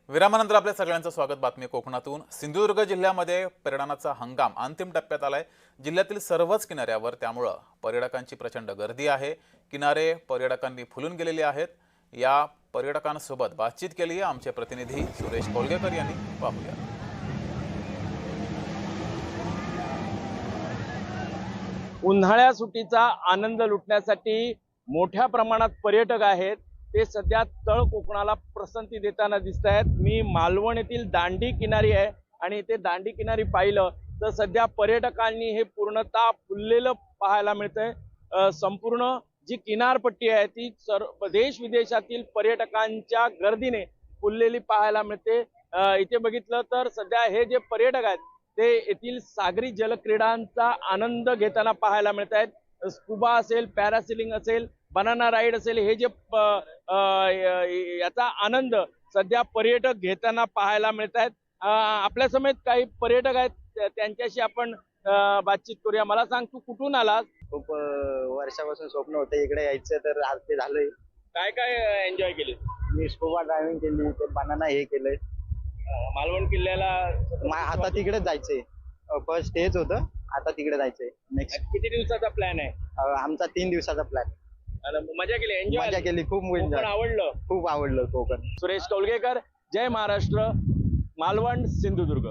विरामानंतर आपल्या सगळ्यांचं स्वागत। बातमी कोकणातून। सिंधुदुर्ग जिल्ह्यामध्ये पर्यटनाचा हंगाम अंतिम टप्प्यात आलाय। जिल्ह्यातील सर्वच किनाऱ्यावर त्यामुळे पर्यटकांची प्रचंड गर्दी आहे। किनारे पर्यटकांनी फुलून गेलेले आहेत। या पर्यटकांसोबत बातचीत केली आहे आमचे प्रतिनिधी सुरेश कोलगेकर यांनी। पाहूया। उन्हाळ्या सुट्टीचा आनंद लुटण्यासाठी मोठ्या प्रमाणात पर्यटक आहेत। ते सध्या तळ कोकणाला पसंती देताना दिसत आहेत। मी मालवण येथील दांडी किनारी आहे आणि इथे दांडी किनारी पाहिलं तर सध्या पर्यटकांनी हे पूर्णतः फुललेलं पाहायला मिळतंय। संपूर्ण जी किनारपट्टी आहे ती देश विदेशातील पर्यटकांच्या गर्दीने फुललेली पाहायला मिळते। इथे बघितलं तर सध्या हे जे पर्यटक आहेत ते येथील सागरी जलक्रीडांचा आनंद घेताना पाहायला मिळत आहेत। स्कुबा असेल, पॅरासेलिंग असेल, बनाना राईड असेल, हे जे याचा आनंद सध्या पर्यटक घेताना पाहायला मिळत आहेत। आपल्या समेत काही पर्यटक आहेत, त्यांच्याशी आपण बातचीत करूया। मला सांग, तू कुठून आलास? खूप वर्षापासून स्वप्न होतं इकडे यायचं, तर आज ते झालंय। काय काय एन्जॉय केली? मी स्कुबा ड्रायव्हिंग केली, ते बनाना हे केलंय। मालवण किल्ल्याला आता तिकडे जायचंय। फर्स्ट हेच होतं, आता तिकडे जायचंय। नेक्स्ट किती दिवसाचा प्लॅन आहे? आमचा 3 दिवसाचा प्लॅन। मजा केली, एन्जॉय मजा केली, खूप कोकण आवडलं? खूप आवडलं कोकण। सुरेश कोलगेकर, जय महाराष्ट्र, मालवण, सिंधुदुर्ग।